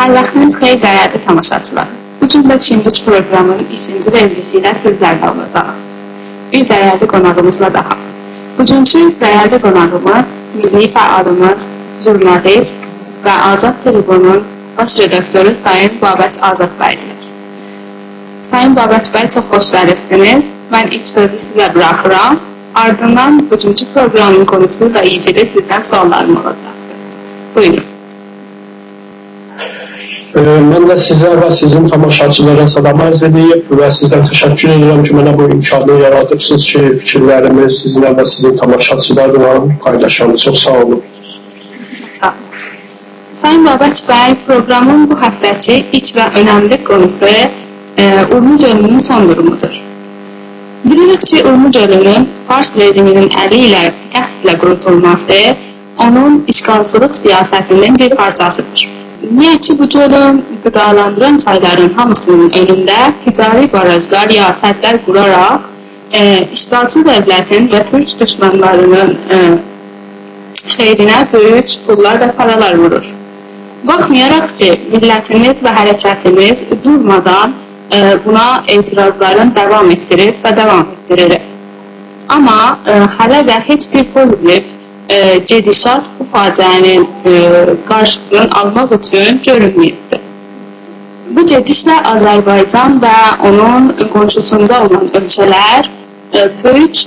Hər vaxtınız xeyir dəyərli tamaşaçılar. Bu gün də Çimliç proqramının 2-ci verilişi ilə sizlərlə olacağıq. Bir dəyərli qonağımızla daha. Bugünkü dəyərli qonağımız milli fəalımız, jurnalist və Azad Tribunun baş redaktoru Sayın Babək Azad bəydir. Sayın Babək bəy, çox xoş gəlirsiniz. Mən ilk sözü sizə bırakıram. Ardından bugünkü proqramın konusu da ilgili sizdən suallarım olacaqdır. Buyurun. Mən də sizə və sizin tamaşaçılara salam arz edib və sizdən təşəkkür edirəm ki, mənə bu imkanı yaradıbsınız ki, fikirlərimi sizinlə və sizin tamaşaçılarla paylaşalım. Çox sağ olun. Sayın Babək bəy, proqramın bu həftəki ilk və önəmli konusu Urmu gölünün son durumudur. Bilirik ki, Urmu gölünün Fars rejiminin əli ilə qəsdlə qurutulması onun işğalçılıq siyasətinin bir parçasıdır. Niyə ki, bu gölün qidalandıran çayların hamısının önündə ticari barajlar ya sədlər quraraq işğalçı dövlətin və türk düşmanlarının xeyrinə böyük pullar və paralar vurur. Baxmayaraq ki, millətimiz və hərəkətimiz durmadan buna etirazların davam etdirib və davam etdirir. Amma hələ də heç bir pozitiv gedişat bu faciənin qarşısını almaq üçün görünməyibdir. Bu gedişlə Azərbaycan və onun qonşusunda olan ölkələr böyük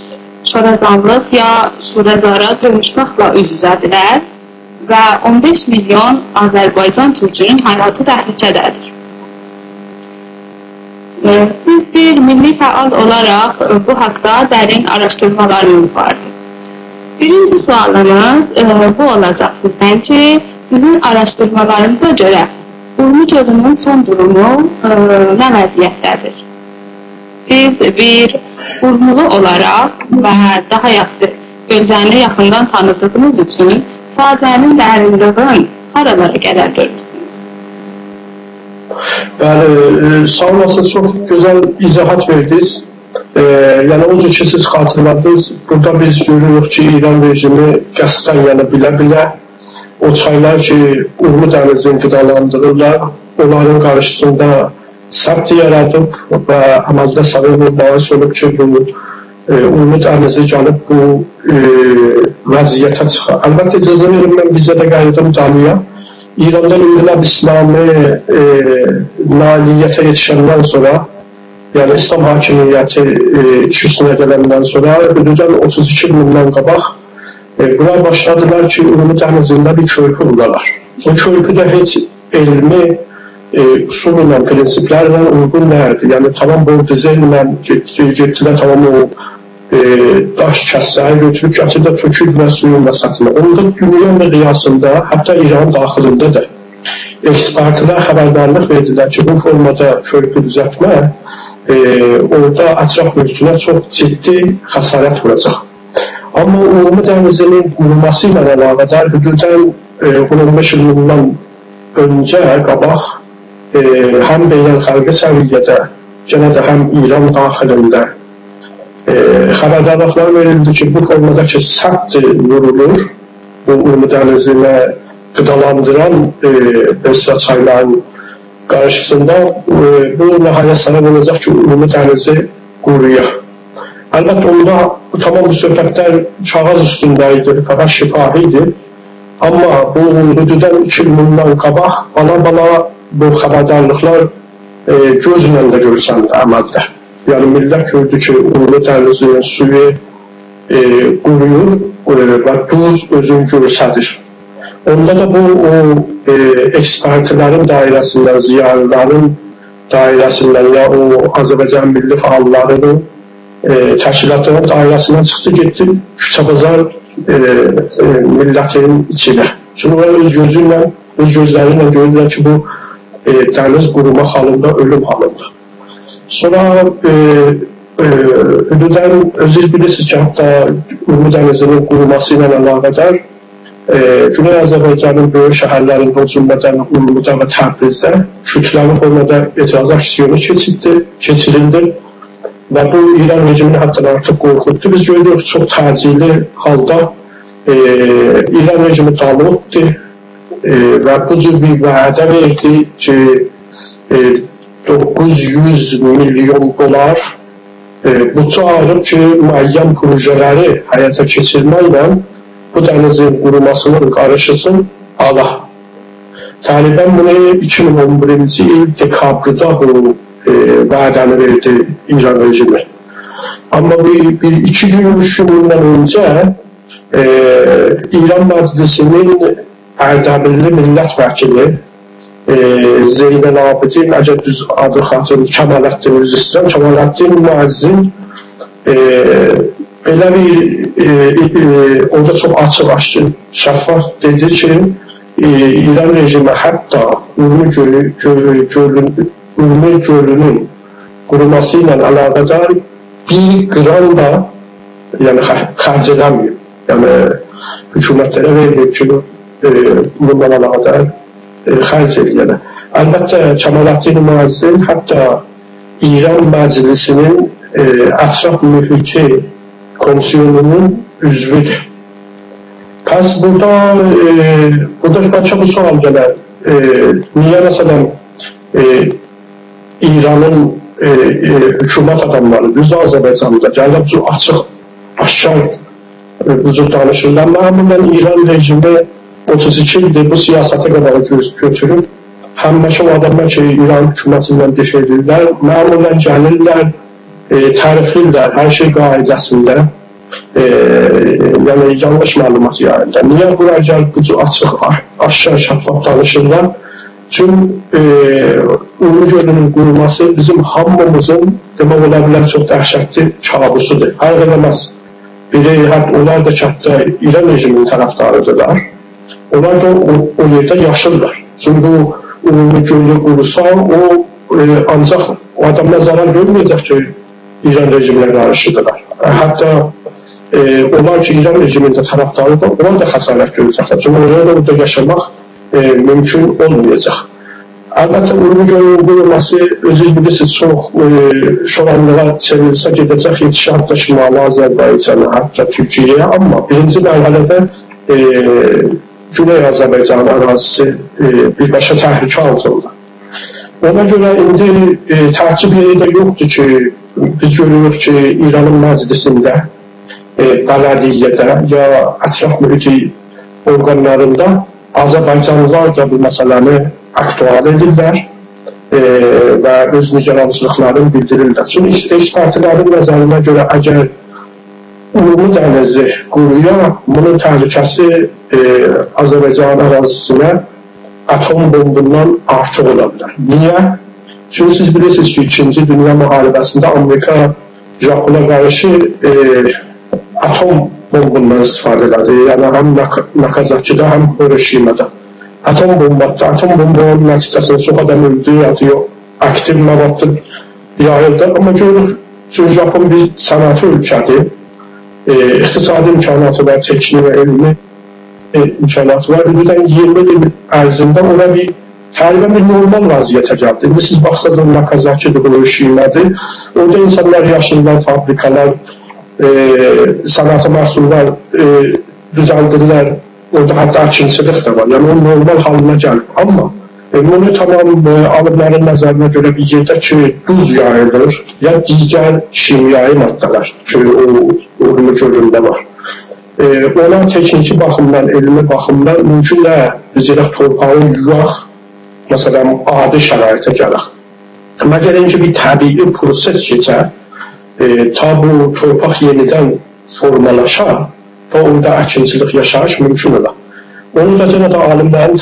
şorazanlıq ya şurazara dönüşməklə üz-üzədirlər və 15 milyon Azərbaycan türkünün həyatı təhlükədədir. Siz bir milli fəal olaraq bu haqda dərin araşdırmalarınız vardır. Birinci sualımız bu olacaq sizdən ki, sizin araşdırmalarınıza görə Urmu gölünün son durumu nə vəziyyətdədir? Siz bir Urmulu olaraq və daha yaxşı Gölcəni yaxından tanıdığınız üçün faciənin dərinliğini haralara qədər görürsünüz? Bəli, sağ olasınız, çox gözəl izahat verdiniz. Yəni o cür ki, siz xatırladınız, burada biz görürük ki, İran rejimi qəsdən, yəni bilə-bilə o çaylar ki, Urmu dənizini qidalandırırlar, onların qarşısında səbt yaradıb və əməldə səbəbi bahis olub ki, bu Urmu dənizi gəlib bu vəziyyətə çıxır. Əlbəttə, icazə verin, mən bizə də qayıdım Daniya. İranda İnqilab İslami nailiyyətə yetişəndən sonra, yəni İslam hakimiyyəti üstünə gələndən sonra hüdudən 32 bindən qabaq bunlar başladılar ki, Urmu dənizində bir körpü quralar. O körpü də heç elmi usul ilə, prinsiplərlə uyğun nəyədir? Yəni tamam bordizellə getdilər, tamam o daş kəsləri götürüb gətirdə töküb və suyun və satılır. Onda dünya miqyasında, hətta İran daxilində də ekspertlər xəbərdarlıq verdilər ki, bu formada körpü düzəltmək orada ətraf mühitine çok ciddi xəsarət vuracaq. Amma Urmu dənizinin qurulması ilə əlaqədar hüdudən 15 ildən öncə qabaq həm beynəlxalqi səviyyədə, yenə də həm İran daxilində xəbərdarlıqlar verildi ki, bu formada ki, səbt vurulur, bu Urmu dənizinə qidalandıran Besra çayların qarşısında bu nəhayət səbəb olacaq ki, Urmu dənizi quruyaq. Əlbəttə, onda tamam bu söhbətlər kağız üstündə idi, fəqət şifahi idi. Amma bu hüdudən 2 ildən qabaq bala-bala bu xəbərdarlıqlar gözlə də görsəndi əməldə. Yəni, millət gördü ki, Urmu dənizinin suyu quruyur və duz özünü görsədir. Onda da bu ekspertlərin dairəsindən, ziyarların dairəsindən ya o Azərbaycan milli fəallarının təşkilatların dairəsindən çıxdı, getdi küçəbazar millətinin içinə. Çünki öz gözləri ilə görürlər ki, bu dəniz quruma halında, ölüm halında. Sonra hüdudən özünüz bilirsiniz ki, hətta Urmu dənizinin quruması ilə əlaqədar Güney Azərbaycanın böyük şəhərlərində, o cümlədən Urmuda və Təbrizdə kütləvi formada etiraz aksiyonu keçirildi və bu İran rejimini hətta artıq qorxutdu. Biz görürük, çox təcili halda İran rejimi dağılıbdır, və bu cür bir vədə verdi ki, 900 milyon dolar bütçə ayırıb ki, müəyyən projeləri həyata keçirməklə bu dənizin qurumasının qarşısını alaq. Taliban bunu 2011-ci il dekabrda bu vədəni verdi İran rejimi. Amma bir iki gün, üç gündən öncə İran Məclisinin Ərdəbilli millət vəkili Zeynəl Abidin, əgər düz adı xatırlayın, Kəmaləddin, üzr istəyirəm, Kəmaləddin Müəzzin belə bir orada çox açıq-aşkın, şəffaf dedi ki, İran rejimi hətta Urmi gölünün quruması ilə əlaqədar bir qram da xərc edəməyib. Yəni, hökumətlərə verilib ki, bundan əlaqədar xərc edilən. Əlbəttə, Kəmaləddin Müəzzin hətta İran Məclisinin ətraf mühiti komisyonunun üzvüdür. Pəs burada bəlkə bu sual gələr. Niyə məsələn İranın hükümət adamları, düz Azərbaycanda gəlib açıq, aşkar bu cür danışırlar. Məmulən İran rejimi 32 ildir bu siyasətə qədər götürüb, həmməşə o adamlar ki, İran hökumətindən def edirlər, məmulən gəlirlər, təriflirlər hər şey qaidəsində, yəni yanlış məlumat yayırlar. Niyə buraya gəlib bu cür açıq, aşkar, şəffaf danışırlar? Çünki Urmi gölünün qurulması bizim hamımızın demək ola bilər çox dəhşətli kabusudur. Hər qədəməz biri, onlar da kənddə İran rejiminin tərəfdarıdırlar. Onlar da o yerdə yaşırlar. Çünki bu Urmi gölü qurulsa, ancaq o adamlar zarar görməyəcək ki, İran rejiminə qarşıdırlar. Hətta onlar ki, İran rejimində tərəfdarıdır, onlar da xəsarət görəcəklər. Çünki orada yaşamaq mümkün olmayacaq. Əlbəttə, Urmi gölünün qurulması, özünüz bilirsiniz, çox şoranlığa çevrilsə gedəcək yetişən Şimali Azərbaycana, hətta Türkiyəyə, amma birinci mərhələdə Güney Azərbaycan ərazisi birbaşa təhlükə altında. Ona görə indi təəccüb yeri də yoxdur ki, biz görürük ki, İranın məclisində, bələdiyyədə ya ətraf mühiti orqanlarında Azərbaycanlılar da bu məsələni aktual edirlər və öz nigarançılıqlarını bildirirlər. Çünki ekspertlərin nəzərinə görə əgər Urmi dənizi quruya, bunun təhlükəsi Azərbaycan ərazisinə atom bombundan artıq ola bilər. Niyə? Çünki siz bilirsiniz ki, 2-ci Dünya müharibəsində Amerika Japona qarşı atom bombundan istifadə elədi. Yəni, həm Nakazaki'də, həm Hiroşima'da. Atom bombanın nəticəsində çox adam öldü, aktiv məvaddır yayıldı. Amma görürük, çünki Japon bir sənəti ölkədir. İqtisadi imkanatı var, teknik və elmi imkanatı var. Ünlüdən 20 il ərzində ona təqribən bir normal vəziyyətə gəldi. İndi siz baxsadınız, Nakazaki'dir, Hiroşima'dır. Orada insanlar yaşayırlar, fabrikalar, sənəti məhsullar düzəldirlər. Orada hətta əkinçilik də var. Yəni, o normal halına gəlib. Amma bunu tamam alimlərin nəzərinə görə bir yerdə ki, duz yayılır, ya digər kimyai maddələr ki, o Urmi gölündə var. Ona texniki baxımdan, elmi baxımdan mümkün də biz yerək torpağı yuyaq, məsələn, adi şəraitə gələk. Məgər ki, bir təbii proses keçər, ta bu torpaq yenidən formalaşar və orada əkinçilik yaşayış mümkün olar. Onu da yenə də alimlərin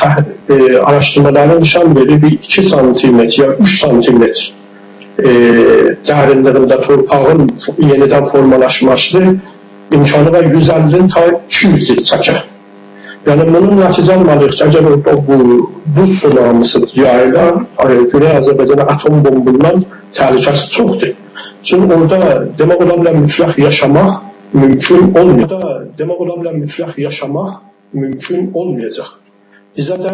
araşdırmalarına nişan verir, bir 2 santimetr ya 3 santimetr dərinliyində torpağın yenidən formalaşması imkanı var 150 ta 200 il çəkər. Yəni, bunun nəticə almalıyıq ki, əgər orada bu buz tsunamisi yayılar, Güney Azərbaycana atom bombundan təhlükəsi çoxdur. Çünki orada demək ola bilər mütləq yaşamaq mümkün olmayacaq. Bizə də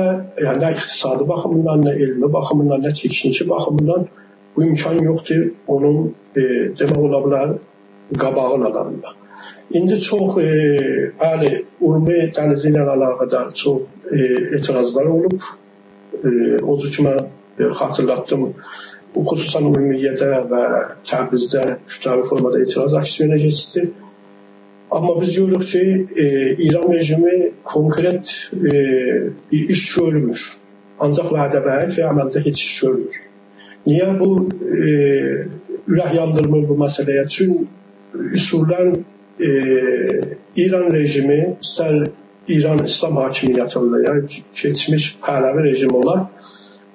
nə iqtisadi baxımından, nə elmi baxımından, nə texniki baxımından bu imkan yoxdur, onun demək ola bilər qabağın adamında. İndi çox, bəli, Urmi dənizi ilə əlaqədar çox etirazlar olub. O cür ki, mən xatırlatdım, xüsusən Urmiyyədə və Təbrizdə kütləvi formada etiraz aksiyona keçdi. Amma biz görürük ki, İran rejimi konkret bir iş görmür. Ancaq vədə-vəd və əməldə heç iş görmür. Niyə bu ürək yandırmır bu məsələyə? Çünki üsulən İran rejimi, istər İran İslam hakimiyyəti ola, yəni keçmiş Pəhləvi rejim ola,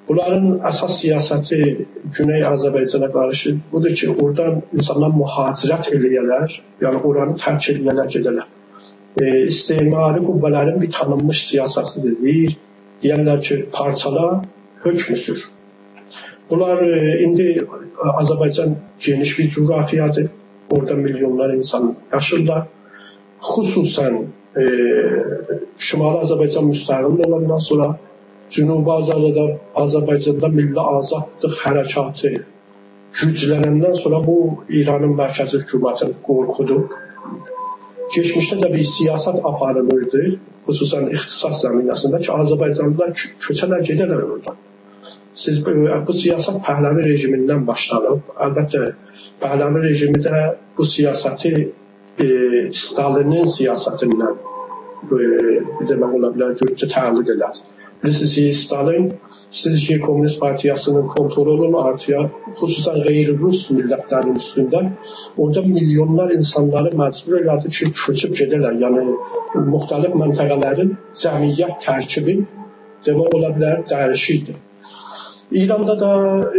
bunların əsas siyasəti Güney Azərbaycana qarşı budur ki, oradan insanlar mühacirət eləyələr, yəni oranı tərk eləyələr, gedələr. İstimari qüvvələrin bir tanınmış siyasətidir. Deyərlər ki, parçala, hökm sür. Bunlar indi Azərbaycan geniş bir coğrafiyadır. Orada milyonlar insan yaşırlar. Xüsusən Şimali Azərbaycan müstəqil olandan sonra Cənubi Azərbaycanda milli azadlıq hərəkatı güclənəndən sonra bu İranın mərkəzi hökumətini qorxudub. Geçmişdə də bir siyasət aparılırdı, xüsusən ixtisas zəminəsində ki, Azərbaycanlılar köçələr gedələr oradan. Bu siyasət Pəhləvi rejimindən başlanıb. Əlbəttə, Pəhləvi rejimi də bu siyasəti Stalinin siyasətindən demək ola bilər, görüntü təqlid elər. Bilirsiniz ki, Stalin istədiyi Komünist Partiyasının kontrolunu artıya, xüsusən qeyri-Rus millətlərin üstündə, orada milyonlar insanları məcbur elədi ki, köçüb gedələr. Yəni, müxtəlif məntəqələrin cəmiyyət tərkibi demək ola bilər, dəyişikdir. İranda da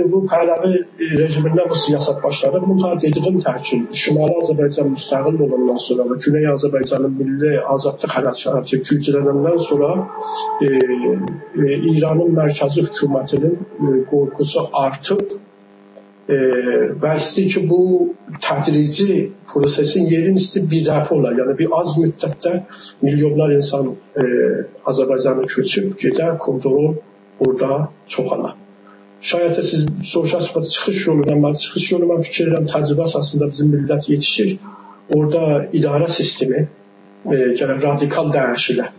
bu Pəhləvi rejimindən bu siyasət başladı. Bunu dediyim tərkin, Şimali Azərbaycan müstəqil olandan sonra və Güney Azərbaycanın milli azadlıq hərəkatı güclənəndən sonra İranın mərkəzi hökumətinin qorxusu artıb və istəyir ki, bu tədrici prosesin yerin istəyir bir dəfə olar. Yəni, bir az müddətdə milyonlar insan Azərbaycanı köçüb, gedər, kontrol orada çoxalar. Şayət də siz soruşarsınız, çıxış yolundan, mən çıxış yolu mən fikir edirəm, təcrübə əsasında bizim millət yetişir. Orada idarə sistemi gələk radikal dəyişilər.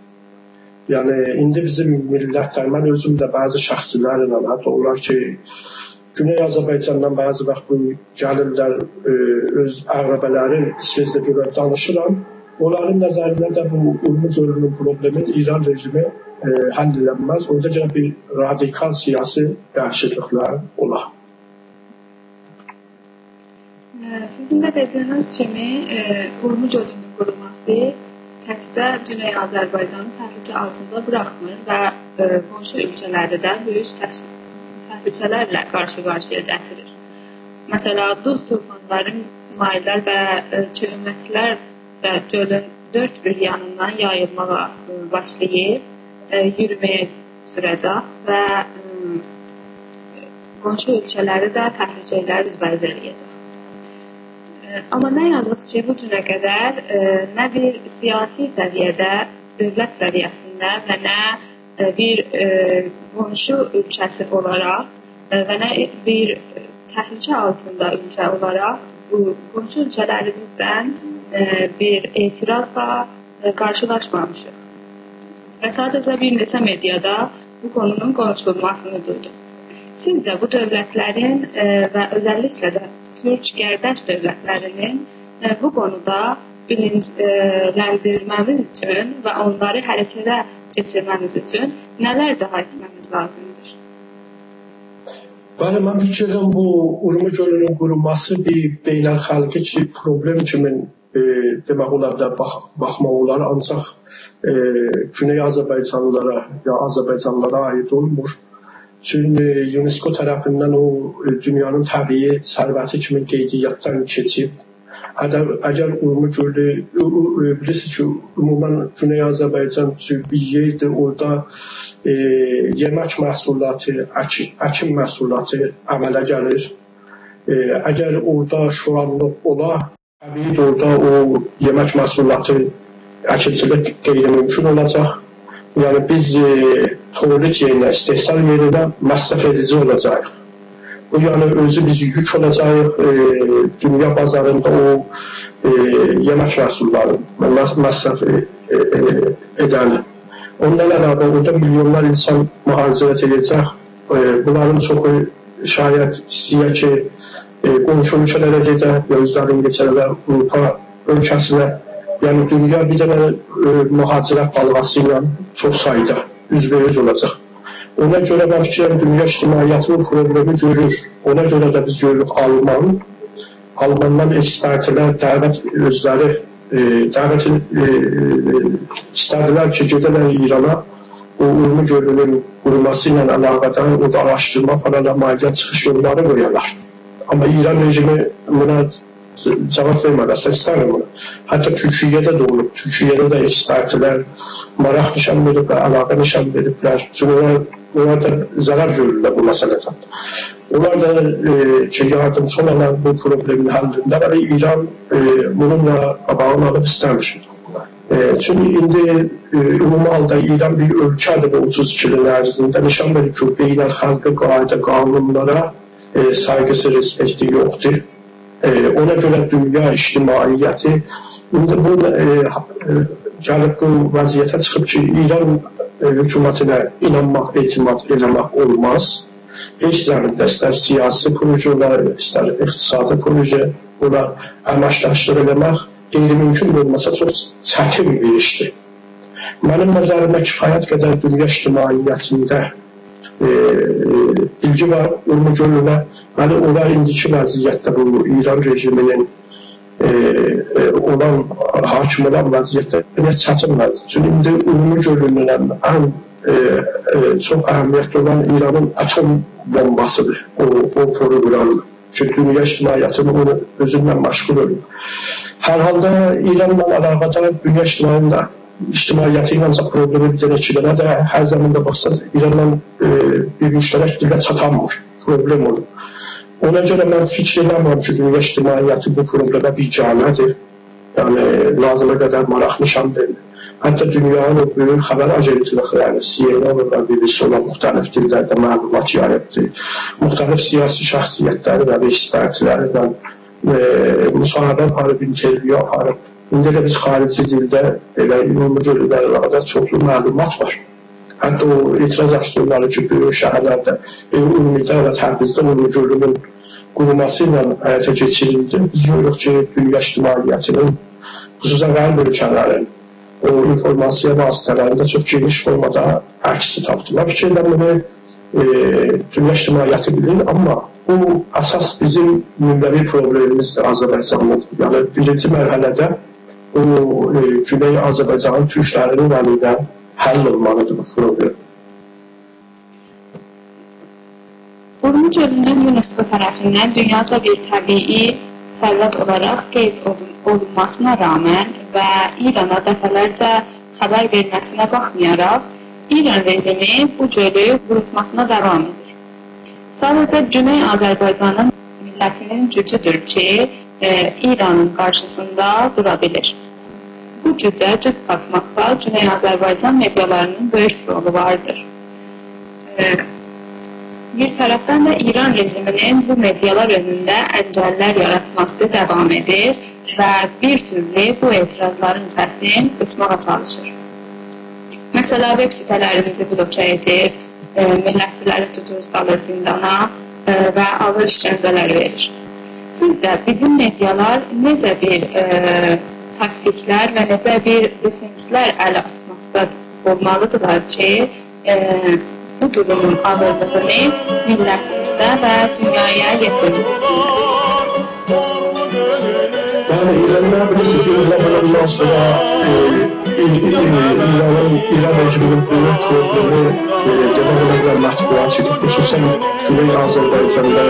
Yəni, indi bizim millətlər, mən özüm də bəzi şəxsilərlə onlar ki, Güney Azərbaycandan bəzi vaxt gəlirlər, öz əqrəbələrin İsveçdə görə danışıram. Onların nəzərində də bu Urmi gölünün problemi İran rejimi həll edilməz. Orada gələk bir radikal siyasi dəyişikliklər olar. Sizin də dediyiniz kimi Urmi gölünün qurulması təkcə Güney Azərbaycanı təhlükə altında buraxmır və qonşu ölkələrdə də böyük təhlükələrlə qarşı-qarşıya gətirir. Məsələn, duz tufanları, maylar və çölməçlər gölün dörd bir yanından yayılmağa başlayıb, yürüməyə sürəcək və qonşu ölkələri də təhlükəyə üzbəyiz eləyəcək. Amma nə yazıq ki, bu günə qədər nə bir siyasi səviyyədə, dövlət səviyyəsində və nə bir qonşu ölkəsi olaraq və nə bir təhlükə altında ölkə olaraq bu qonşu ölkələrimizdən bir etirazla qarşılaşmamışıq. Və sadəcə bir neçə mediada bu konunun konuşulmasını duydum. Sizcə bu dövlətlərin və özəlliklə də Türk qardaş dövlətlərinin bu konuda bilinçləndirməmiz üçün və onları hərəkətə keçirməmiz üçün nələr daha etməmiz lazımdır? Bəli, mən fikirlərim bu Urmi gölünün qurulması bir beynəlxalqi problem kimi demək olar da baxmaq olar, ancaq Güney Azərbaycanlılara ya Azərbaycanlılara aid olmur. Çünki UNESCO tərəfindən o dünyanın təbii sərvəti kimi qeydiyyatdan keçib. Əgər Urmi gölü, bilirsiniz ki, ümumən Güney Azərbaycan bir yerdir, orada yemək məhsullatı, əkin məhsullatı əmələ gəlir. Əgər orada şurallıq ola, təbii də orada o yemək məhsullatı əkinçilik qeyri-mümkün olacaq. Yəni biz tövlid yerinə, istehsal yerinə məsrəf edici olacaq. O yani özü bizi yük olacaq dünya bazarında o yemək məhsulları məsrəf edən. Ondan əlavə orada milyonlar insan mühacirət edəcək. Bunların çoxu şayət istəyir ki, qonşu ölkələrə gedə, özlərini geçərlər Avropa ölkəsinə. Yəni dünya bir dənə mühacirət dalğası ilə çox sayda üzbəüz olacaq. Ona görə mən fikirəm, dünya ictimaiyyətinin problemi görür. Ona görə də biz görürük Almandan ekspertlər dəvət özləri istədilər ki, gedələr İrana o Urmu gölünün quruması ilə əlaqədar orada araşdırma paralel maliyyə çıxış yolları qoyarlar. Amma İran rejimi buna cavab vermədi, səslənir bunu. Hətta Türkiyədə də olub, Türkiyədə də ekspertlər maraq nişan veriblər, əlaqə nişan veriblər. Çünki onlar da zərər görürlər bu məsələdən. Onlar da ki, yardımcı olanlar bu problemin həllində və İran bununla qabağını alıb istəmir. Çünki indi ümumi halda İran bir ölkədir bu 32 ilin ərzində nişan verir ki, beynəlxalqi qayda, qanunlara sayğısı, respekti yoxdur. Ona görə dünya ictimaiyyəti indi bu gəlib bu vəziyyətə çıxıb ki, İran hökumətinə inanmaq, etimad eləmək olmaz. Heç zəmində istər siyasi projelər, istər iqtisadi proje, buna əməkdaşlıq eləmək qeyri-mümkün olmasa çox çətin bir işdir. Mənim nəzərimə kifayət qədər dünya ictimaiyyətində bilgi var, Urmu gölünə. Məli, onlar indiki vəziyyətdə bu İran rejiminin olan, hakim olan vəziyyətdə çətin vəziyyət. Çünki indi Urmu gölünün ən çox əhəmiyyətli olan İranın atom bombasıdır, o proqramı. Çünki dünya ictimaiyyətini onu özündən məşğul olur. Hər halda İranla əlaqədar dünya ictimaiyyəti ilə problemi bir dənə iki dənə də hər zamanda baxsaq İranla bir müştərək dilə çatanmır, problem olur. Ona görə mən fikir eləmirəm ki, dünya ictimaiyyəti bu problemə biganədir. Yəni, lazıma qədər maraq nişan verilir. Hətta dünyanın o böyük xəbər agentlikləri, yəni CNN və BBC olan müxtəlif dillərdə məlumat yayıbdır. Müxtəlif siyasi şəxsiyyətləri və ekspertləri və müsahibə aparıb, intervyu aparıb. İndi də biz xarici dildə elə ümumi göllərdə çoxlu məlumat var. Hətta o etiraz aksiyonları ki, böyük şəhərlərdə, ümumidə və Təbrizdə ümumi gölünün quruması ilə həyata keçirildi. Biz görürük ki, dünya ictimaiyyətinin, xüsusən qərb ölkələrin o informasiya vasitələrində çox geniş formada əksi tapdılar. Fikirlər bunu dünya ictimaiyyəti bilir, amma bu əsas bizim nümunəvi problemimizdir Azərbaycanın. Yəni birinci mərhələdə o Güney Azərbaycanın türklərinin əlindən həll olmalıdır bu problem. Urmu gölünün UNESCO tərəfindən dünyaca bir təbii sərvət olaraq qeyd olunmasına rağmen və İrana dəfələrcə xəbər verməsinə baxmayaraq, İran rejimi bu gölü qurutmasına davam edir. Sadəcə Güney Azərbaycanın millətinin gücüdür ki, İranın qarşısında dura bilir. Bu gücə güc qatmaqda Güney Azərbaycan medialarının böyük rolu vardır. Bir tərəfdən də İran rejiminin bu medialar önündə əngəllər yaratması davam edir və bir türlü bu etirazların səsini qısmağa çalışır. Məsələ, web sitələrimizi blokə edir, millətçiləri tutur, salır zindana və ağır işgəncələr verir. Sizcə bizim medialar necə bir taktiklər və necə bir defenslər ələ atmaqda olmalıdırlar ki, bu durumun ağırlığını millətimizdə və dünyaya yetirməlidirlər? Yəni, İranlar bilirsiniz ki, bundan sonra İran rejiminin böyük problemi demək mətbuatıdır. Xüsusən Güney Azərbaycanda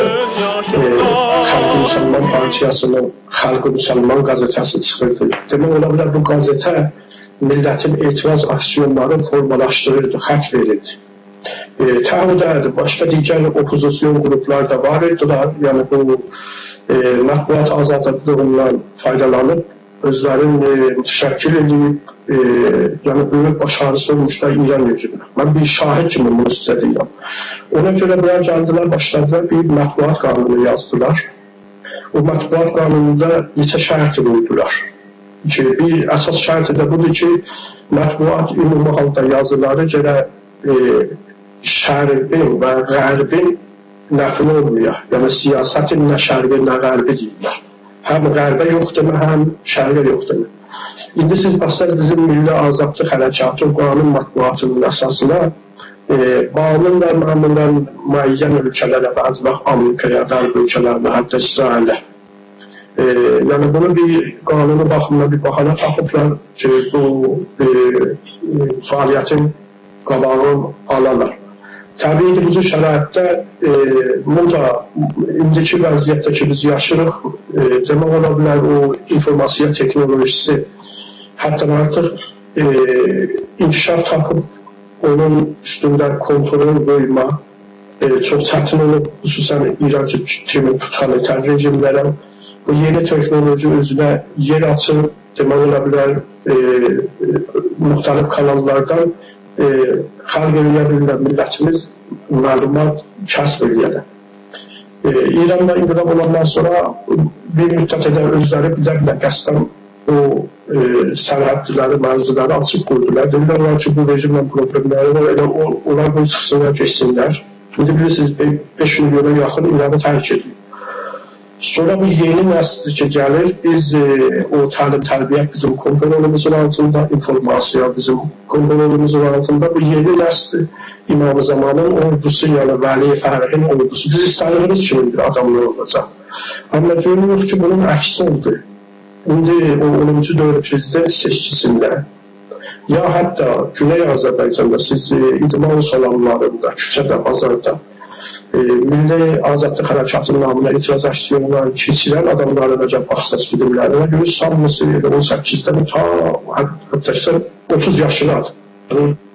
Xalq Müsəlman Partiyasının Xalq Müsəlman qəzetəsi çıxırdı. Demək ola bilər bu qəzetə millətin etiraz aksiyonlarını formalaşdırırdı, xət verirdi. Təhlildə başqa digər opozisyon qruplar da var idilər. Yəni bu mətbuat azadlığından faydalanıb özlərinin mütəşəkkil edib, yəni böyük başarısı olmuşlar İran rejiminə. Mən bir şahid kimi bunu sizə deyirəm. Ona görə bunlar gəldilər, başladılar, bir mətbuat qanunu yazdılar. O mətbuat qanununda neçə şərt qoydular. Bir əsas şərti də budur ki, mətbuat ümumi halda yazıları gərək şərqin və qərbin nəfini olmuyor. Yəni siyasətin nə şərqi, nə qərbi deyirlər. Həm qərbə yoxdur, həm şərqə yoxdur. İndi siz baxsaq bizim Milli Azadlıq Hərəkatı o qanun mətbuatının əsasına bağlılar məmulən müəyyən ölkələrə, bəzi vaxt Amerikaya, qərb ölkələrinə, hətta İsrailə. Yəni bunu bir qanunu baxımına bir bahana tapıblar ki, bu fəaliyyətin qabağını alarlar. Təbii ki, bu şəraitdə burada indiki vəziyyətdə ki, biz yaşırıq, demək ola bilər o informasiya teknolojisi həddən artıq inkişaf tapıb, onun üstündə kontrol qoyma çox çətin olub, xüsusən İran kimi totalitər rejimlərə. Bu yeni teknoloji özünə yer açır, demək ola bilər müxtəlif kanallardan xalq eləyə bilirlər, millətimiz məlumat kəsb eləyələr. İran'da inqilab olandan sonra bir müddət edən özləri bilərlər qəsdən o sərhəddiləri, mənziləri açıb qoydular. Dedilər ki, bu rejimlə problemləri var, elə onlar bunu çıxsınlar, keçsinlər. İndi bilirsiniz, 5 milyona yaxın İran'ı tərk edir. Sonra bu yeni nəsli ki gəlir, biz o təlim-tərbiyyət bizim kontrolümüzün altında, informasiya bizim kontrolümüzün altında, bu yeni nəsli İmam-ı Zamanın ordusu, yəni Vəli Fərhin ordusu, biz istədiyimiz kimi bir adamlar olacaq. Amma görürük ki, bunun əksi oldu. İndi o 10-cu dövrü prezident seçkisində, ya hətta Güney Azərbaycanda siz idman salonlarında, küçədə, bazarda, Milli Azadlıq Hərəkatının namına etiraz aksiyonları keçirən adamların baxsas filmlərinə görə sanmısı 18-dən ta 30 yaşınadır.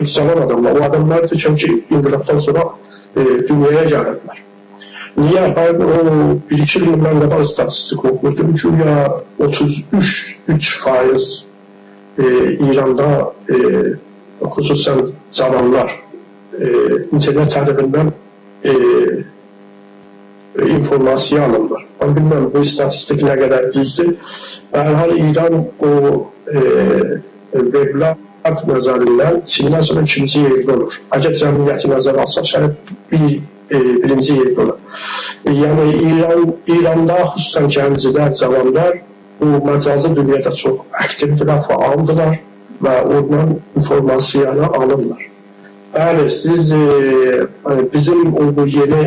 Zaman adamlar, o adamlar da çünki inqilabdan sonra dünyaya gəlirlər. Niyə? Ben o 1-2 ildən qabaq statistik oxurdum ki, ya 33% İranda xüsusən cavanlar internet tərəfindən informasiya alınır. Ben bilmem bu istatistik nə qədər düzdür. Bərhal İran o weblər nəzərindən Çindən sonra 2-ci yerdə olur. Əgər cəmiyyəti nəzər alsaq, şərait birinci yerdə olur. Yəni İranda xüsusən gənclər, cavanlar bu məcazi dünyada çox aktivdirlər, faaldılar və oradan informasiyanı alırlar. Bəli, siz bizim bu yeni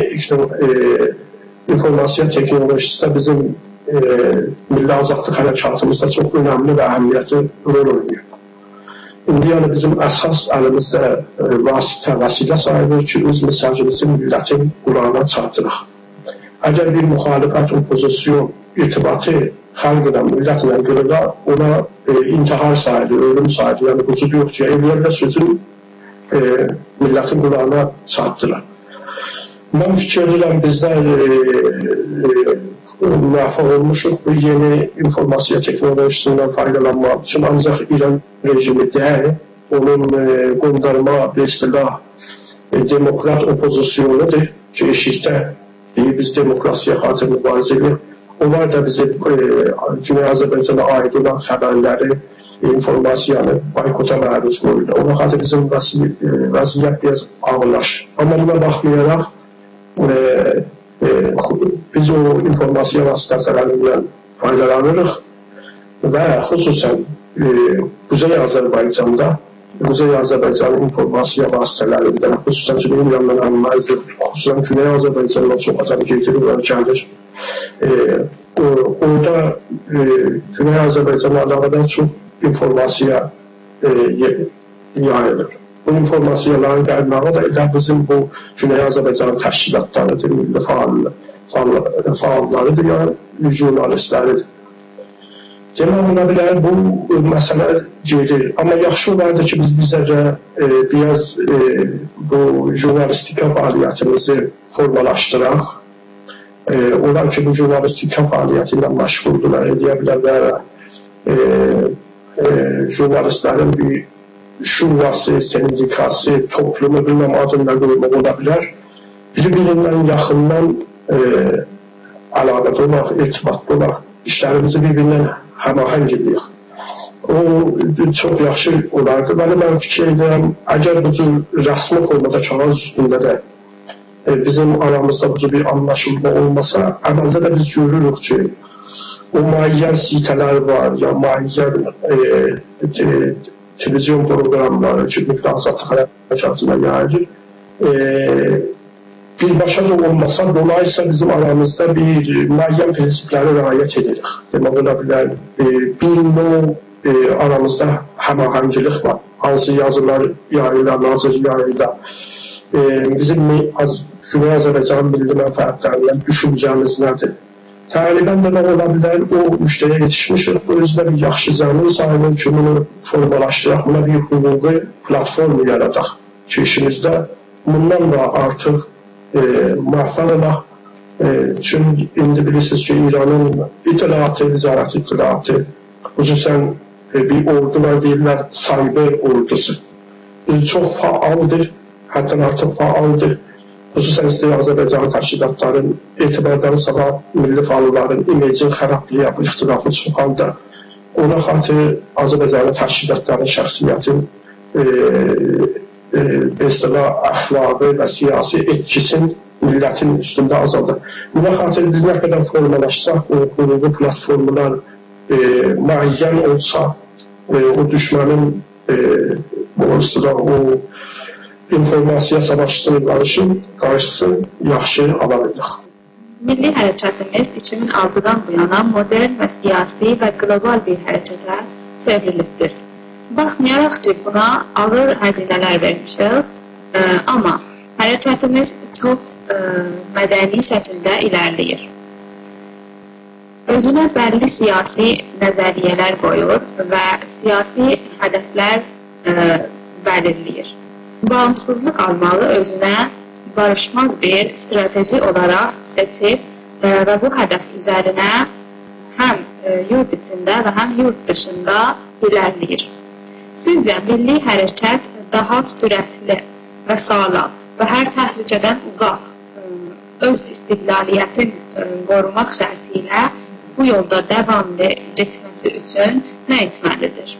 informasiya teknolojisi də bizim Milli Azadlıq Hərəkatımızda çox önəmli və əhəmiyyətli rol oynuyor. İndi yəni bizim əsas əlimizdə vəsilə sahibidir ki, öz mesajımızı millətin qulağına çatdırıq. Əgər bir müxalifət, opozisyon irtibatı xalq ilə, millətlə qırıla, ona intihar sayıdır, ölüm sayıdır, yəni bu cür yox ki, evlərlə sözün millətin qulağına çatdılar. Mən fikir edirəm, bizlər müvəffəq olmuşuq bu yeni informasiya teknolojisindən faydalanmaq üçün, ancaq İran rejimi deyil, onun qondarma, istilah, demokrat opozisyonudur ki, eşikdə biz demokrasiya xatir mübarizə edirik. Onlar da bizi Güney Azərbaycana aid olan xəbərləri, informasiyanı boykota məruz qoyuldu. Ona xatir bizim vəziyyət biraz ağırlaşır. Amma buna baxmayaraq, biz o informasiya vasitələrindən faydalanırıq və xüsusən Quzey Azərbaycanda, Quzey Azərbaycanın informasiya vasitələrindən, xüsusən ki, benim yanımdan anlayızdır, xüsusən Güney Azərbaycandan çox adam getirir və gəlir. Orada Güney Azərbaycanla əlaqədar çox informasiya yayılır. Bu informasiyaların qaynağı da elə bizim bu Güney Azərbaycanın təşkilatlarıdır, milli faallarıdır, yəni jurnalistləridir. Demək ola bilər, bu məsələ gedir. Amma yaxşı olardı ki, biz bizə biraz bu jurnalistika fəaliyyətimizi formalaşdıraq. Onlar ki, bu jurnalistika fəaliyyəti ilə məşğuldular, edə bilər və jurnalistlərin bir şurası, sendikası, toplumu bilmem adında qoymaq ola bilər. Bir-birindən yaxından əlaqədə olaq, irtibatda olaq, işlərimizi bir-birindən həmahəng edirik. O çox yaxşı olardı. Mən fikir edirəm, əgər bu cür rəsmi formada kağız üstündə də bizim aramızda bu cür bir anlaşılma olmasa, əməldə də biz görürük ki, o müəyyən sitələr var, ya müəyyən televizyon proqramları ki, mütləq azadlıq hərəkatına yayılır. Birbaşa da olmasa, dolayısıyla bizim aramızda bir müəyyən prinsipləri riayət edirik. Demək ola bilər, bir növ aramızda həmahəngilik var. Hansı yazılar yayılır, nazır yayılır. Bizim Güney Azərbaycan milli mənfəətlərindən düşüncəmiz nədir? Təqribən demək ola bilər, o müştəriyə yetişmişik, özdə bir yaxşı zəmin sayılır ki, bunu formalaşdıraq, buna bir hüquqi platformu yaradaq ki, işimizdə bundan da artıq müvəffəq olaq. Çünki indi bilirsiniz ki, İranın itilatı, vizarət itilatı, xüsusən bir ordu var deyirlər, cyber ordusu. Çox faaldır, hətta artıq faaldır. Xüsusən istəyir Azərbaycan təşkilatların etibardan sabah milli faalların imecin xərablığı, ixtilafı çoxaldı. Ona xatir Azərbaycanın təşkilatların şəxsiyyətin əxlaqı və siyasi etkisin millətin üstündə azaldı. Buna xatir biz nə qədər formalaşsaq, o hüquqi platformlar müəyyən olsa, o düşmənin o informasiya savaşçısının qarşısını yaxşı ala bildik. Milli hərəkətimiz 2006-dan bu yana modern və siyasi və qlobal bir hərəkətə çevrilibdir. Baxmayaraq ki, buna ağır həzinələr vermişik, amma hərəkətimiz çox mədəni şəkildə ilərləyir. Özünə bəlli siyasi nəzəriyyələr qoyur və siyasi hədəflər belirləyir. Bağımsızlıq almalı özünə barışmaz bir strateji olaraq seçib və bu hədəf üzərinə həm yurt içində və həm yurt dışında ilərləyir. Sizcə, milli hərəkət daha sürətli və sağlam və hər təhlükədən uzaq öz istiqlaliyyətin qorumaq şərti ilə bu yolda davamlı getməsi üçün nə etməlidir?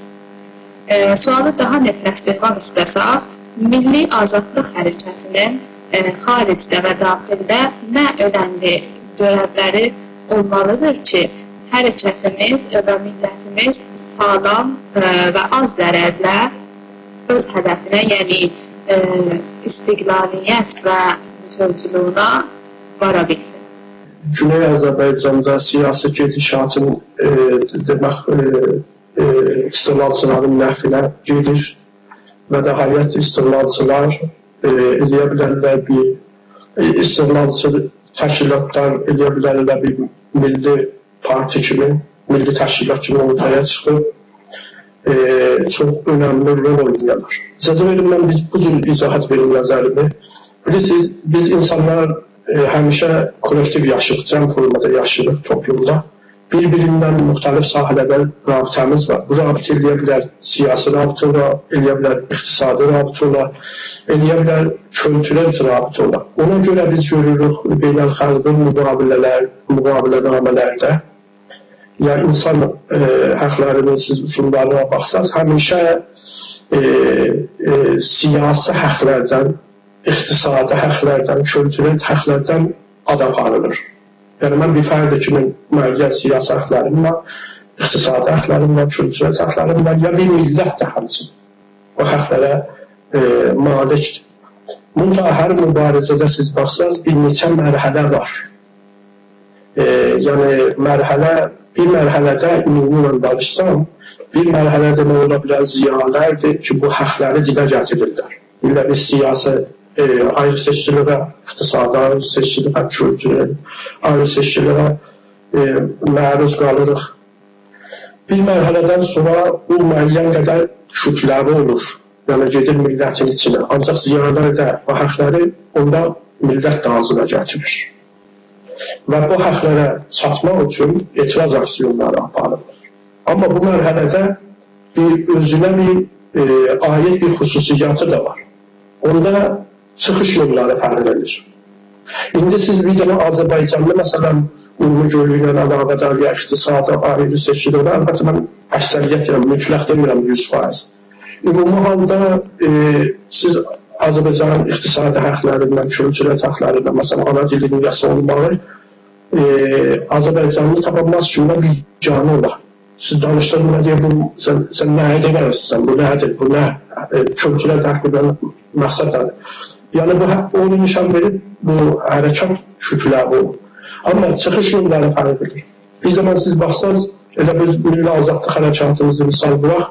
Sualı daha netləşdirmək istəsək, milli azadlıq hərəkətinin xaricdə və daxildə nə önəmli görevləri olmalıdır ki, hərəkətimiz və millətimiz sağlam və az zərərlə öz hədəfinə, yəni istiqlaliyyət və bütövcülüyünə vara bilsin. Güney Azərbaycanda siyasi gedişatın istiqlalçıların məhvinə gedir və nəhayət istiqlalçılar eləyə bilərlər bir istiqlalçı təşkilatlar eləyə bilərlər bir milli parti kimi, milli təşkilat kimi ortaya çıxıb çox önəmli rol oynayırlar. İcazə verin, mən bu cür izahat verim nəzərimi. Bilirsiniz, biz insanlar həmişə kollektiv yaşayırıq, cəm formada yaşayırıq toplumda. Bir-birindən müxtəlif sahələrdə rabitəmiz var. Bu rabitə eləyə bilər siyasi rabitə olar, eləyə bilər iqtisadi rabitə olar, eləyə bilər kültürel rabitə olar. Ona görə biz görürük beynəlxalqi müqavilənamələrdə, yəni insan həqlərinin siz usullarına baxsaz, həmişə siyasi həqlərdən, iqtisadi həqlərdən, kültürel həqlərdən ad aparılır. Yəni, mən bir fərdi kimi müəyyən siyasi həqlərim var, iqtisadi həqlərim var, kültürel həqlərim var, ya bir millət də həmsin o həqlərə malikdir. Bunda hər mübarizədə siz baxsaz, bir neçə mərhələ var. Yəni, bir mərhələdə ümumi barışsam, bir mərhələdə nə ola bilər ziyalərdir ki, bu həqləri dilə gətirirlər. İlə biz siyasi ayrı seçkiliyə, iqtisadi ayrı seçkiliyə, kültürel ayrı seçkiliyə məruz qalırıq. Bir mərhələdən sonra o müəyyən qədər kütləvi olur. Yəni, gedir millətin içinə. Ancaq ziyalar da o həqləri onda millət də ağzına gətirir. Və bu həqlərə çatmaq üçün etiraz aksiyonları aparılır. Amma bu mərhələdə özünə aid bir xüsusiyyatı da var. Onda çıxış yolları fərq edir. İndi siz bir dənə Azərbaycanlı, məsələn, Urmu Gölü ilə əlaqədar ya iqtisada ayrı seçilir. Əlbəttə, mən əksəriyyət deyirəm, mütləq demirəm 100%. Ümumi halda siz Azərbaycanın iqtisadi həqlərindən, kültürel həqlərindən, məsələn, ana dilinin yası olmalı, Azərbaycanlı tapılmaz ki, buna bir canı olar. Siz danışdığın buna deyir, sən nəyə deməlisən, bu nədir, bu nə, kültürel həqlərindən məqsəddir. Yəni, onu nişan verib, bu hərəkat kütləvi olur. Amma çıxış yolları fərq edir. Bir zaman siz baxsanız, elə biz milli azadlıq hərəkatımızı misal bıraq,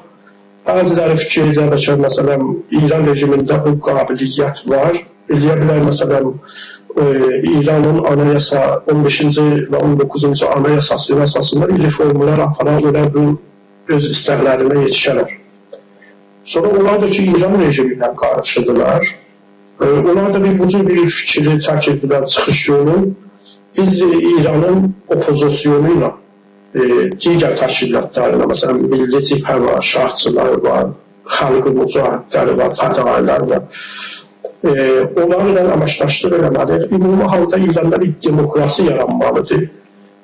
bəziləri fikir edir ki, məsələn, İran rejimində bu qabiliyyət var. Eləyə bilər, məsələn, İranın anayasa 15-ci və 19-cu anayasası əsasında bir reformlar apara görə bu öz istəklərinə yetişərlər. Sonra onlar da ki, İran rejimi ilə qarşıdırlar. Onlar da bu cür bir fikri tərk edirlər, çıxış yolu. Biz İranın opozisyonu ilə digər təşkilatlarına, məsələn, Milli Cibhə var, şahçılar var, xalqı mücahidləri var, fədailər var. Onlarla əməkdaşlıq eləməliyik. Ümumi halda İranda bir demokrasi yaranmalıdır.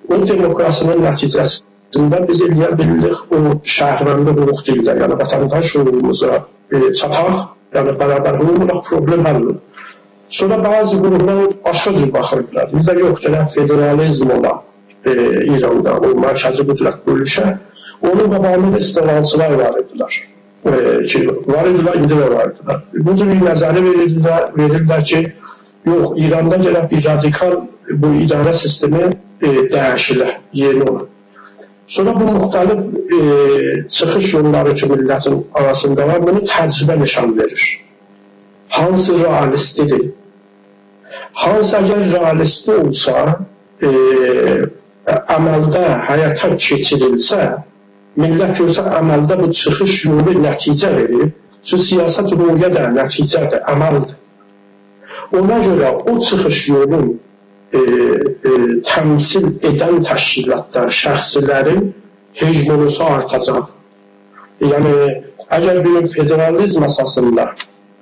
O demokrasinin nəticəsində biz eləyə bilirik o şəhərlərində hüquq dildə, yəni vətəndaş hüququmuza çataq, yəni bərabərliyi olaraq problem həll olur. Sonra bazı qurumlar başqa cür baxırlar. Bizdə yox, gələn federalizm olan İranda, o mərkəzi qüdrət bölüşə, onun qabağında istiqlalçılar var idilər. Var idilər, indi də var idilər. Bu cür bir nəzəri verirlər ki, yox, İranda gələn bir radikal bu idarə sistemi dəyişilə, yeni olur. Sonra bu müxtəlif çıxış yolları ki, millətin arasında var, bunu təcrübə nişan verir. Hansı realistidir? Hansı əgər realisti olsa, əməldə həyata keçirilsə, millət görsə əməldə bu çıxış yolu nəticə verir, siyasət rüya da nəticədir, əməldir. Ona görə o çıxış yolun təmsil edən təşkilatlar, şəxsilərin hegemonisi artacaq. Yəni, əgər bir federalizm əsasında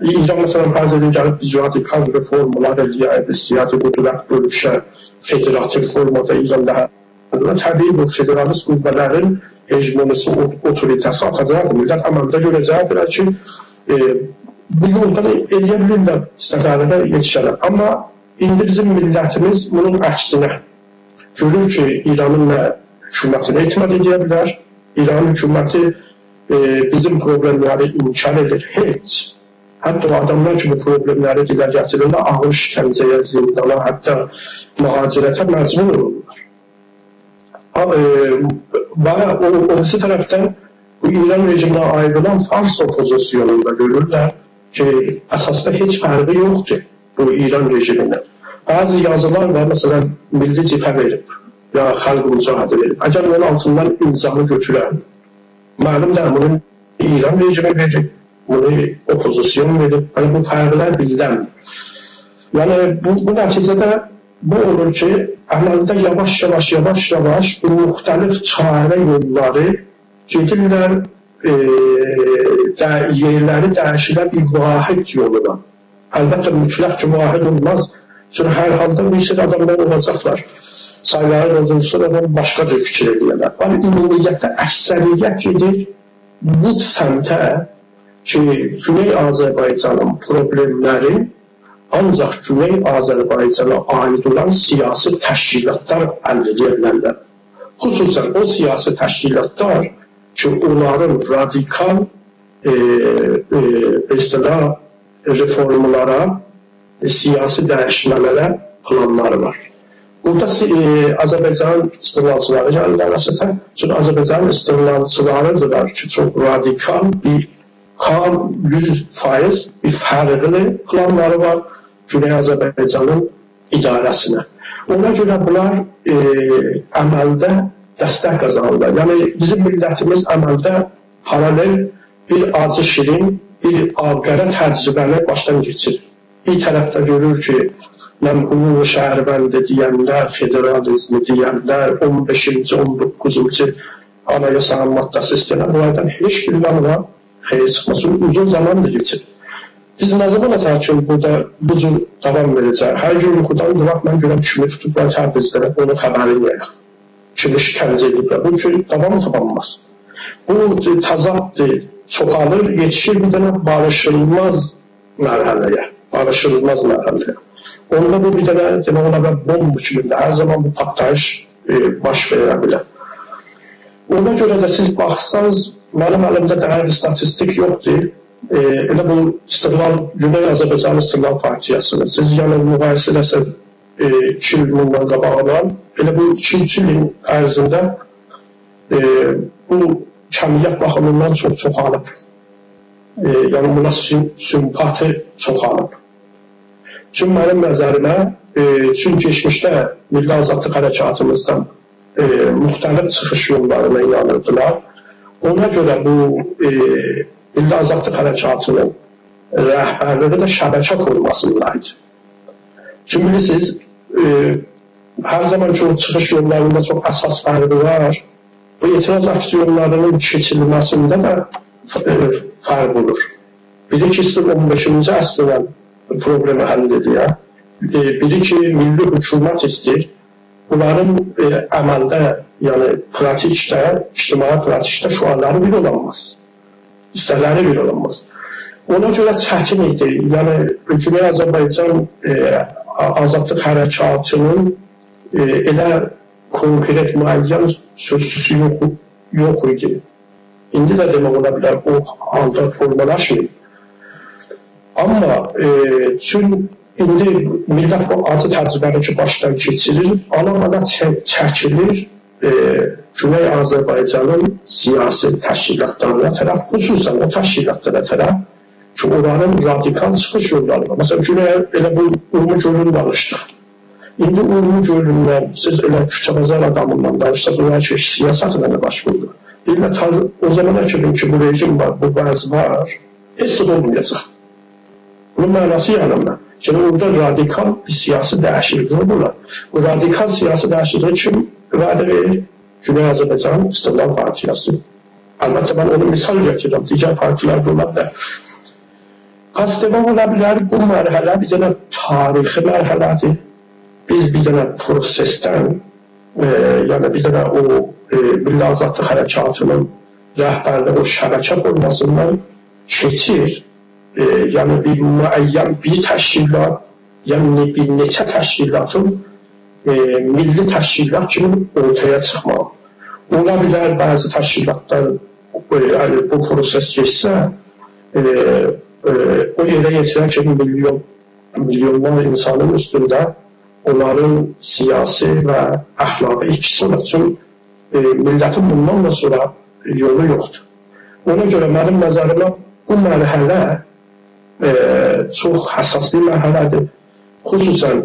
İran, məsələn, fərz edin gəlib radikal reformalar eləyək, siyasi qüdrət bölüşə, federativ formada İranda təbii bu federalist qüvvələrin hegemonisi, otoritəsi atacaq. Millət əməldə görəcəkdir ki, bu yoldan eləyə bilirlər, istəklərində yetişərlər. Amma indi bizim millətimiz bunun əksinə görür ki, İranın nə hökumətinə etimat edə bilər, İranın hökuməti bizim problemləri inkar edir, heç. Hətta o adamlar ki, bu problemləri dilə gətirirlər, ağır işkəncəyə, zindana, hətta mühacirətə məcbur olurlar. Və o birisi tərəfdən bu İran rejiminə aid olan Fars opozisyonunda görürlər ki, əsasda heç fərqi yoxdur bu İran rejimində. Bəzi yazılar var, məsələn, Milli Cibhə verib, ya xalq mücahidə verib. Əgər onun altından imzanı götürən, məlumdur, bunu İran rejimi verib, bunu opozisyon verib, bu fərqlər biləndir. Yəni, bu nəticədə bu olur ki, əməldə yavaş-yavaş bu müxtəlif çarə yolları gedirlər, yerləri dəyişilər bir vahid yoluna. Əlbəttə, mütləq ki, vahid olmaz. Çünki hər halda bir sürü adamlar olacaqlar. Sayıları bozulsa da başqa cür fikir edirlər. Ümumiyyətdə əksəriyyət gedir bu səmtə ki, Güney Azərbaycanın problemləri ancaq Güney Azərbaycana aid olan siyasi təşkilatlar həll edə bilərlər. Xüsusən o siyasi təşkilatlar ki, onların radikal reformlara, siyasi dəyişmələrə planları var. Burada Azərbaycanın istiqlalçıları gəlirlər əsasən. Çünki Azərbaycanın istiqlalçılarıdırlar ki, çox radikal bir 100% bir fərqli planları var Güney Azərbaycanın idarəsinə. Ona görə bunlar əməldə dəstək qazanırlar. Yəni, bizim millətimiz əməldə paralel bir acı şirin, bir qərə təcrübəni başdan keçirir. Bir tərəfdə görür ki, hüquq şəhərbəndi deyənlər, federalizmi deyənlər, 15-ci, 19-cu anayasanın maddəsi istəyən, bunlardan heç bir yanına xeyir çıxmasın, uzun zaman da geçir. Biz nə zaman ataq ki, burada bu cür davam verəcək? Hər gün yuxudan duraq, mən görəm kimi tutublar Təbrizdə, onun xəbərini yayaq. Kimi şikəncə ediblər. Bu cür davam tabanmaz. Bu təzaddır, çoxalır, yetişir bir dənə barışılmaz mərhələyə. Barışılmaz mərhələyə. Onda bu bir dənə demək ola və bomb kimində, hər zaman bu partlayış baş verə bilər. Ona görə də siz baxsanız, mənim əlimdə dəqiq statistik yoxdur. Elə bu İstiqlal, Güney Azərbaycan İstiqlal Partiyasıdır. Siz yəni müqayisə edəsəz 2 il bundan qabağından, elə bu 2-3 ilin ərzində bu kəmiyyət baxımından çox çoxalıb. Yəni buna simpati çoxalıb. Çünki mənim nəzərimə, çünki keçmişdə Milli Azadlıq Hərəkatımızdan müxtəlif çıxış yollarına inanırdılar. Ona görə bu Milli Azadlıq Hərəkatının rəhbərləri də şəbəkə formasındaydı. Çünki bilirsiniz, hər zaman ki o çıxış yollarında çox əsas fərqi var. Bu etiraz aksiyonlarının keçirilməsində də fərq olur. Biri ki, 15-ci əsrdən problemi həll edir. Biri ki, milli hökumət istəyir. Bunların əməldə, yəni pratikdə, ictimai pratikdə şüarları bir olanmaz. İstəkləri bir olanmaz. Ona görə çətin idi. Yəni, Güney Azərbaycan azadlıq hərəkatının elə konkret, müəyyən sözsüzü yox idi. İndi də demək ola bilər, o halda formalaşmır. Amma çünki İndi millət bu acı təcrübəni ki, başdan keçirir, ala-ala çəkilir Güney Azərbaycanın siyasi təşkilatlarına tərəf, xüsusən o təşkilatlara tərəf ki, onların radikal çıxış yolları var. Məsələn, Güney elə bu Urmu Gölü'nü danışdıq. İndi Urmu Gölü'ndən siz elə küçə-bazar adamından danışdınız, onlar ki, siyasətlə də başvurdu. O zamana ki, bu rejim var, bu vəz var, heç də olmayacaq. Bunun mənası yanımda. Şimdi orada radikal bir siyasi dəyişiklik var. Bu radikal siyasi dəyişikliyi kim vədə verir? Güney Azərbaycan İstiqlal Partiyası. Əlbəttə, mən onu misal gətirirəm. Digər partilər də ola bilər. Qasdəmə ola bilər, bu mərhələ bir dənə tarixi mərhələdir. Biz bir dənə prosesdən, yəni bir dənə o Milli Azadlıq Hərəkatının rəhbərliyi o şəbəkə formasından keçir. Yəni bir müəyyən bir təşkilat, yəni bir neçə təşkilatın milli təşkilat kimi ortaya çıxmaq. Ola bilər bəzi təşkilatlar bu proses geçsə, o yerə yetirən ki, milyonlar insanın üstündə onların siyasi və əxlaqi ikisi olur. Çünki millətin bundan da sonra yolu yoxdur. Ona görə mənim nəzərimə bu mərhələ çox həssas bir mərhələdir. Xüsusən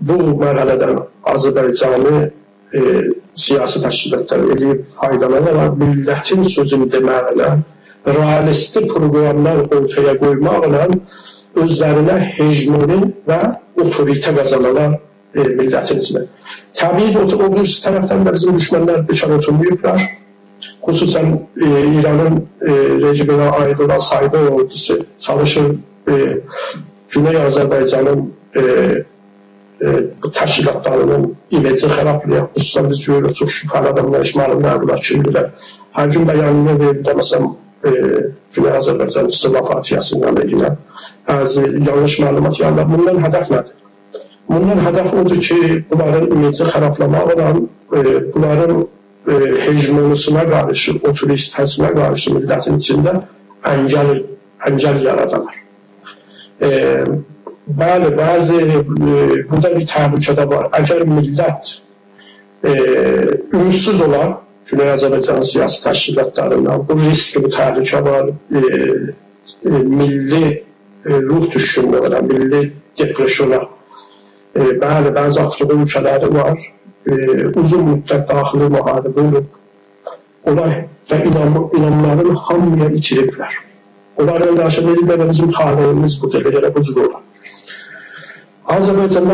bu mərhələdən Azərbaycanı siyasi təşkilatlar edib faydalanaraq millətin sözünü deməklə, realisti proqramlar ortaya qoymaqla özlərinə hegemoni və otorite qazanırlar millətin içində. Təbii o birisi tərəfdən də bizim düşmənlər dışarı oturmayıblar. Xüsusən İranın rejimine aid olan sayda ordusu çalışır Güney Azərbaycanın bu təşkilatlarının imeci xərablayaq. Xüsusən biz görürük, çox şübhəli adamlar, işmalım nəqlər kimdirlər. Hər gün bəyanını verir də, məsələn, Güney Azərbaycan İstiqlal Partiyasından da yine yanlış məlumat yanlar. Bundan hədəf nədir? Bundan hədəf odur ki, bunların imeci xərablamaqla bunların hegemonisine qarşı, otoristəsinə qarşı millətin içində əngəl yaradarlar. Bəli, bəzi burada bir təhlükədə var. Əgər millət ümidsіз olar, Güney Azərbaycan siyasi təşkilatlarından, bu risk, bu təhlükə var, milli ruh düşkünlüğünə, milli depresyona, bəli, bəzi Afrika ölkələri var, uzun müddət daxili müharibə olub. Onlar da inanmaların hamıya itiriblər. Onların qarşı verirlər və bizim talihimiz bu dəqiqədə bu cür olur. Azərbaycanda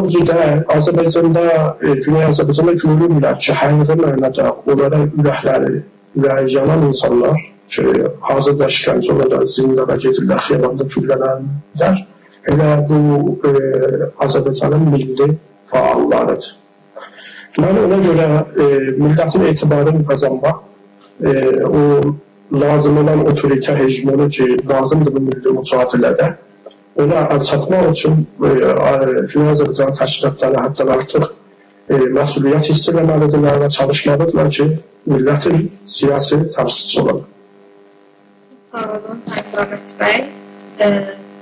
Azərbaycanda Güney Azərbaycanda görürlər ki, həqiqi mənada onlara ürəkləri yanan insanlar ki, hazırda işgəncə olaraq zindana gedirlər, xiyabanda güllənənlər, elə bu Azərbaycanın milli fəallarıdır. Mən ona görə millətin etibarını qazanmaq, o lazım olan otoriter hegemonu ki, lazımdır bu milli mücadilədə, ona çatmaq üçün Güney Azərbaycan təşkilatları hətta artıq məsuliyyət hiss eləməlidirlər və çalışmalıdırlar ki, millətin siyasi təmsilçisi olalım. Sağ olun, Sayın Babək bəy.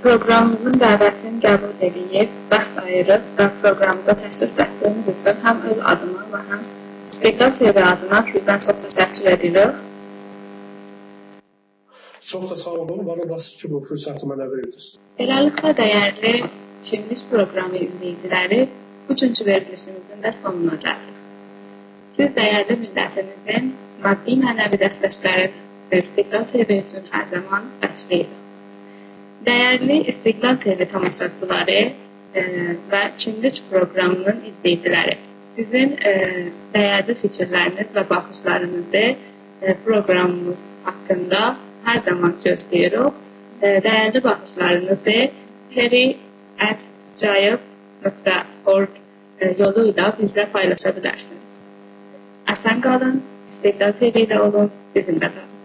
Proqramımızın dəvətini qəbul edib, vaxt ayırıb və proqramımıza təşrif etdiyiniz üçün həm öz adıma və həm İstiqlal TV adına sizdən çox təşəkkür edirik. Çox da sağ olun, var olasınız ki, bu fürsəti mənə verdiniz. Beləliklə, dəyərli Çimmiş proqramı izləyiciləri, bugünkü verilişimizin də sonuna gəldik. Siz dəyərli millətimizin maddi mənəvi dəstəkləri və İstiqlal TV üçün hər zaman bəkləyirik. Dəyərli İstiqlal TV tamaşaçıları və Çimmiş proqramının izləyiciləri, sizin dəyərli fikirləriniz və baxışlarınızı proqramımız haqqında hər zaman gözləyirik. Dəyərli baxışlarınızı heri@cayıb.org yolu ilə bizlə paylaşa bilərsiniz. Əsən qalın, İstiqlal TV ilə olun, bizimlə qalın.